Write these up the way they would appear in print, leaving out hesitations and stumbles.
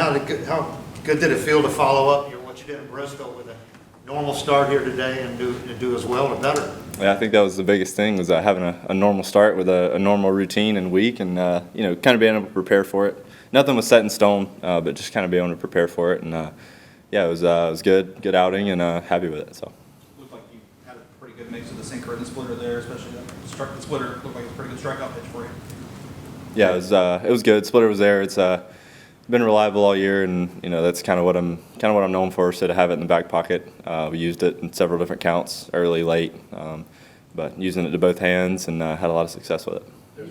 how good did it feel to follow up what you did in Bristol with a normal start here today and do as well or better? Yeah, I think that was the biggest thing, was having a normal start with a normal routine and week, and kind of being able to prepare for it. Nothing was set in stone, but just kind of being able to prepare for it, and yeah, it was good outing, and happy with it. So. Looked like you had a pretty good mix of the sinker and the splitter there, especially the splitter looked like it was a pretty good strikeout pitch for you. Yeah, it was good. Splitter was there. It's been reliable all year, and that's kind of what I'm known for. So to have it in the back pocket, we used it in several different counts, early, late, but using it to both hands, and had a lot of success with it. Can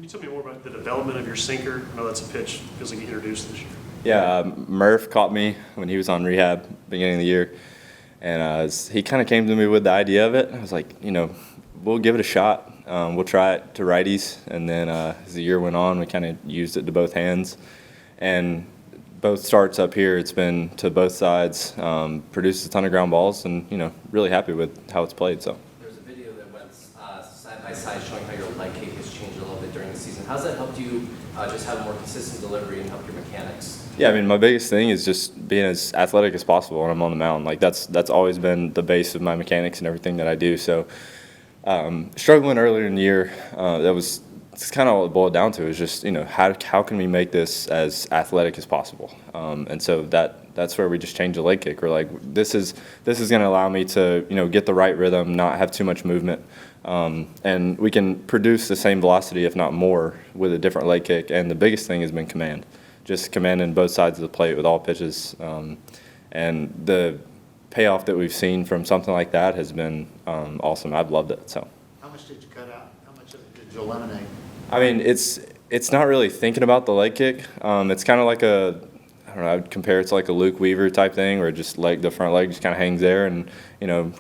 you tell me more about the development of your sinker? I know that's a pitch feels like you introduced this year. Yeah, Murph caught me when he was on rehab beginning of the year, and he kind of came to me with the idea of it. I was like, we'll give it a shot. We'll try it to righties, and then as the year went on, we kind of used it to both hands. And both starts up here, it's been to both sides, produces a ton of ground balls, and really happy with how it's played. So. There's a video that went side by side showing how your leg kick has changed a little bit during the season. How's that helped you just have a more consistent delivery and help your mechanics? Yeah, I mean, my biggest thing is just being as athletic as possible when I'm on the mound. Like that's always been the base of my mechanics and everything that I do. So struggling earlier in the year, it's kind of all it boiled down to, is just how can we make this as athletic as possible, and so that's where we just changed the leg kick. We're like, this is going to allow me to get the right rhythm, not have too much movement, and we can produce the same velocity, if not more, with a different leg kick. And the biggest thing has been command, just commanding both sides of the plate with all pitches, and the payoff that we've seen from something like that has been awesome. I've loved it. So. How much did you cut out? How much of it did you eliminate? I mean, it's not really thinking about the leg kick. It's kind of like I don't know, I would compare it to like a Luke Weaver type thing, where just the front leg just kind of hangs there, and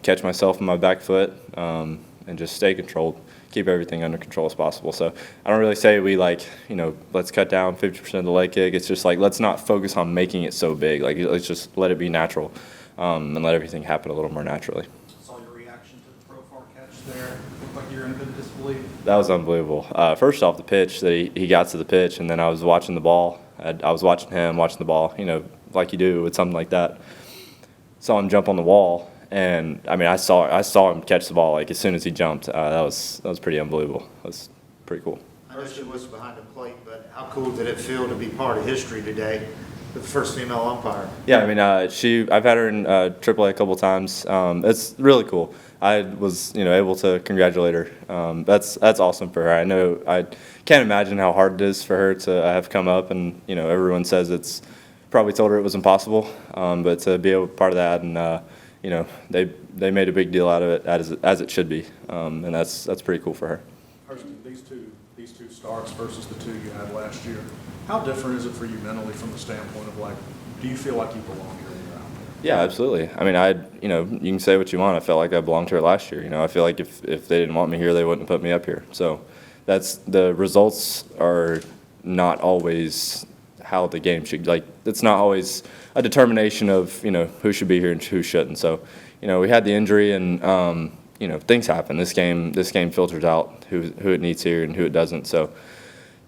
catch myself in my back foot, and just stay controlled, keep everything under control as possible. So I don't really say we let's cut down 50% of the leg kick. It's just like, let's not focus on making it so big. Like, let's just let it be natural, and let everything happen a little more naturally. Saw your reaction to the profile catch there. Looked like you're in a bit of disbelief. That was unbelievable. First off, the pitch that he got to the pitch, and then I was watching the ball. I was watching him, watching the ball, like you do with something like that. Saw him jump on the wall, and I mean, I saw him catch the ball like as soon as he jumped. That was pretty unbelievable. That was pretty cool. I know she was behind the plate, but how cool did it feel to be part of history today with the first female umpire? Yeah, I mean, I've had her in AAA a couple times. It's really cool. I was, able to congratulate her. That's awesome for her. I can't imagine how hard it is for her to have come up, and everyone says it's probably told her it was impossible, but to be able to be part of that, and they made a big deal out of it, as it should be, and that's pretty cool for her. Hurston, these two starts versus the two you had last year, how different is it for you mentally from the standpoint of do you feel like you belong here when you're out there? Yeah, absolutely. I mean, you can say what you want. I felt like I belonged here last year. I feel like if they didn't want me here, they wouldn't have put me up here. So the results are not always how the game should, it's not always a determination of, who should be here and who shouldn't. So, we had the injury, and, things happen. This game filters out who it needs here and who it doesn't. So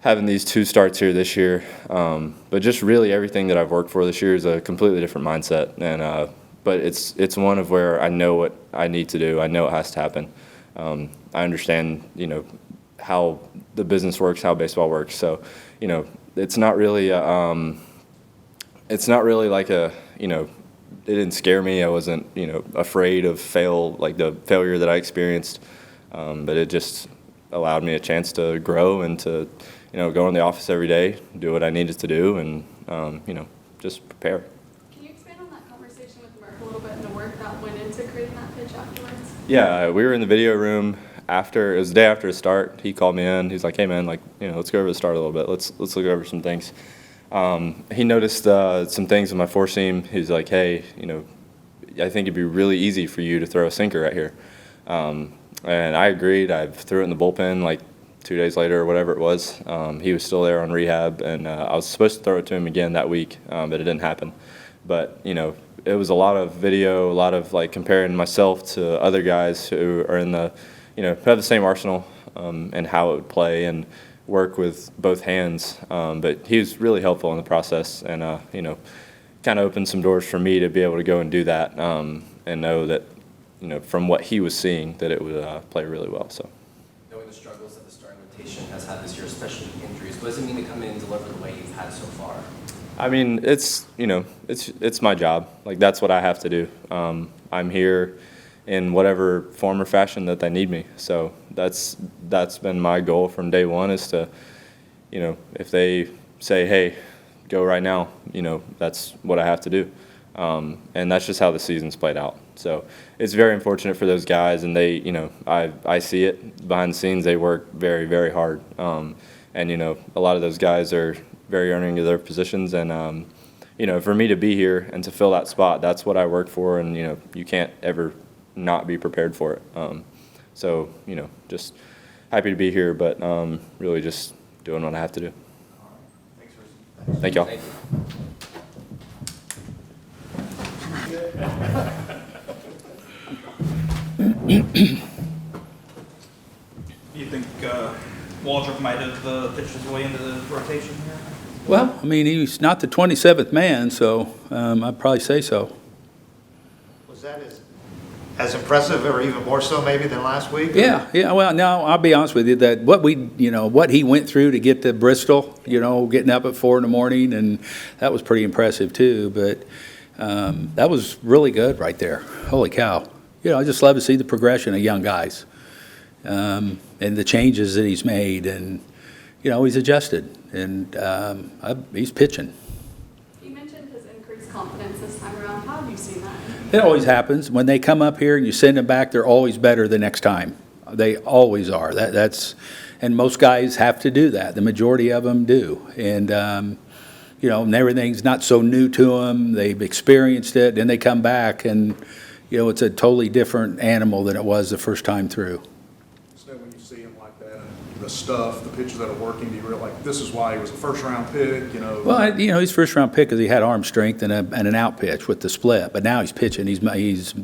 having these two starts here this year, but just really everything that I've worked for this year is a completely different mindset. And but it's one of where I know what I need to do. I know it has to happen. I understand, how the business works, how baseball works. So, it's not really like it didn't scare me. I wasn't, afraid of the failure that I experienced. But it just allowed me a chance to grow and to, go in the office every day, do what I needed to do, and, just prepare. Can you expand on that conversation with Murph a little bit and the work that went into creating that pitch afterwards? Yeah, we were in the video room it was the day after the start. He called me in. He's like, hey, man, let's go over the start a little bit. Let's look over some things. He noticed some things in my four seam. He's like, hey, I think it'd be really easy for you to throw a sinker right here. And I agreed. I threw it in the bullpen 2 days later or whatever it was. He was still there on rehab, and I was supposed to throw it to him again that week, but it didn't happen. But, it was a lot of video, a lot of comparing myself to other guys who are in the, who have the same arsenal, and how it would play. And work with both hands. But he was really helpful in the process, and you know, kind of opened some doors for me to be able to go and do that, and know that, you know, from what he was seeing, that it would play really well. So. Knowing the struggles that the starting rotation has had this year, especially injuries, what does it mean to come in and deliver the way you've had so far? I mean, it's, you know, it's my job. Like, that's what I have to do. I'm here in whatever form or fashion that they need me. So that's been my goal from day one, is to, you know, if they say, hey, go right now, you know, that's what I have to do. And that's just how the season's played out. So it's very unfortunate for those guys, and they, you know, I see it behind the scenes. They work very, very hard. And, you know, a lot of those guys are very earning of their positions. And, you know, for me to be here and to fill that spot, that's what I work for. And, you know, you can't ever not be prepared for it. So, you know, just happy to be here, but really just doing what I have to do. Thank y'all. Thank you. Do you think Waldrep might have pitched his way into the rotation here? Well, I mean, he's not the 27th man, so I'd probably say so. Was that as impressive, or even more so maybe than last week? Yeah. Well, no, I'll be honest with you, that what he went through to get to Bristol, you know, getting up at 4 in the morning, and that was pretty impressive too. But that was really good right there. Holy cow. You know, I just love to see the progression of young guys, and the changes that he's made, and, you know, he's adjusted, and he's pitching. You mentioned his increased confidence this time around. How have you seen that? It always happens. When they come up here and you send them back, they're always better the next time. They always are. And most guys have to do that. The majority of them do. And, you know, and everything's not so new to them. They've experienced it, and they come back, and, you know, it's a totally different animal than it was the first time through. So when you see him like that, and the stuff, the pitches that are working, do you realize, like, this is why he was a first-round pick, you know? Well, you know, he's first-round pick because he had arm strength and an out pitch with the split. But now he's pitching. He's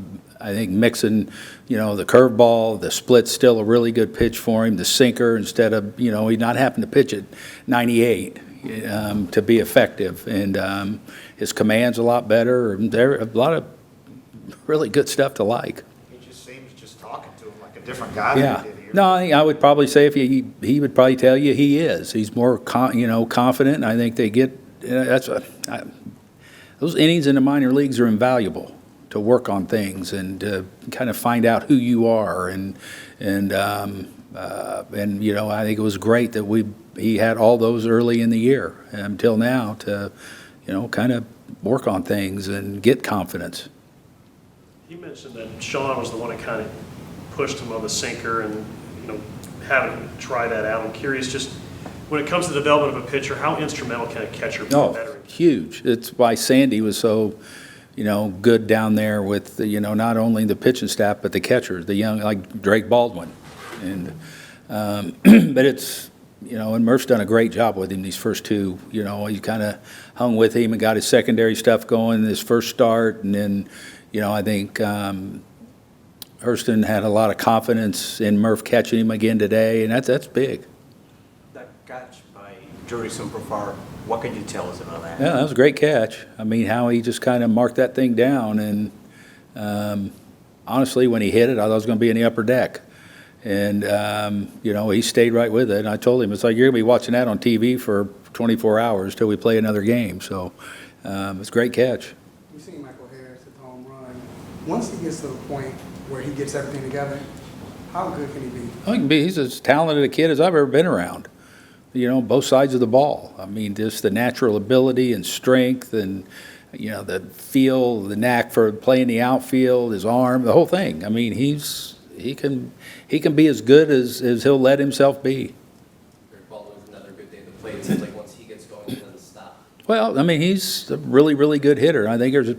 I think, mixing, you know, the curveball, the split's still a really good pitch for him, the sinker, instead of, you know, he's not having to pitch at 98 to be effective. And his command's a lot better. There are a lot of really good stuff to like. He just seems, just talking to him like a different guy than Yeah. he did here. No, I would probably say if he would probably tell you he is. He's more confident. And I think they get those innings in the minor leagues are invaluable to work on things and to kind of find out who you are, and you know, I think it was great that he had all those early in the year until now to, you know, kind of work on things and get confidence. You mentioned that Sean was the one that kind of pushed him on the sinker and, you know, having him try that out. I'm curious, just when it comes to the development of a pitcher, how instrumental can a catcher be better? Huge. It's why Sandy was so, you know, good down there with, you know, not only the pitching staff, but the catchers, the young, like Drake Baldwin. And, but it's, you know, and Murph's done a great job with him these first two. You know, he kind of hung with him and got his secondary stuff going this first start. And then, you know, I think Hurston had a lot of confidence in Murph catching him again today, and that's big. That catch by Jurison Profar, what can you tell us about that? Yeah, that was a great catch. I mean, how he just kind of marked that thing down, and honestly, when he hit it, I thought it was going to be in the upper deck. And, you know, he stayed right with it. And I told him, it's like, you're going to be watching that on TV for 24 hours till we play another game. So it's a great catch. We've seen Michael Harris hit the home run. Once he gets to the point where he gets everything together, how good can he be? Oh, he can be. He's as talented a kid as I've ever been around. You know, both sides of the ball. I mean, just the natural ability and strength, and, you know, the feel, the knack for playing the outfield, his arm, the whole thing. I mean, he can be as good as he'll let himself be. Drake Baldwin's another good day at the plate. It seems like once he gets going, he doesn't stop. Well, I mean, he's a really, really good hitter. I think there's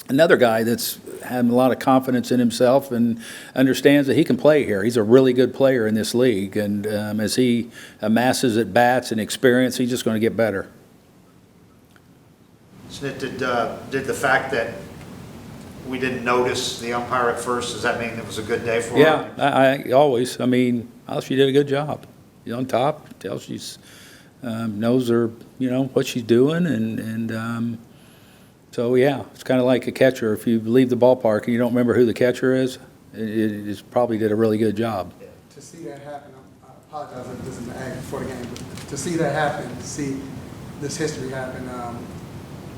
another guy that's having a lot of confidence in himself and understands that he can play here. He's a really good player in this league, and as he amasses at bats and experience, he's just going to get better. Snit, did the fact that we didn't notice the umpire at first, does that mean it was a good day for him? Yeah, I always. I mean, Alice, you did a good job. on top, tell she's, knows her, what she's doing, and so, yeah, it's kind of like a catcher. If you leave the ballpark and you don't remember who the catcher is, it probably did a really good job. To see that happen, I apologize if this is an ag before the game, but to see that happen, to see this history happen,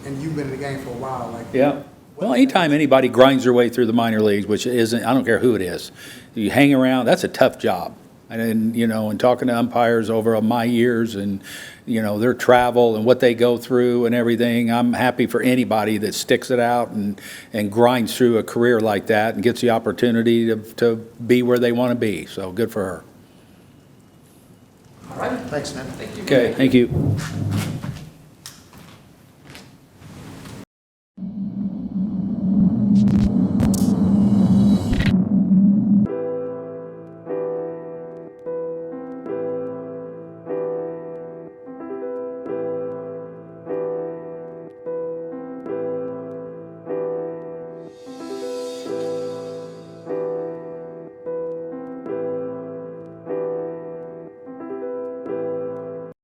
and you've been in the game for a while, like. Yeah. Well, anytime anybody grinds their way through the minor leagues, which isn't, I don't care who it is, you hang around, that's a tough job. And, and talking to umpires over my years and, their travel and what they go through and everything, I'm happy for anybody that sticks it out and grinds through a career like that and gets the opportunity to be where they want to be. So good for her. All right. Thanks, man. Thank you. Okay, thank you.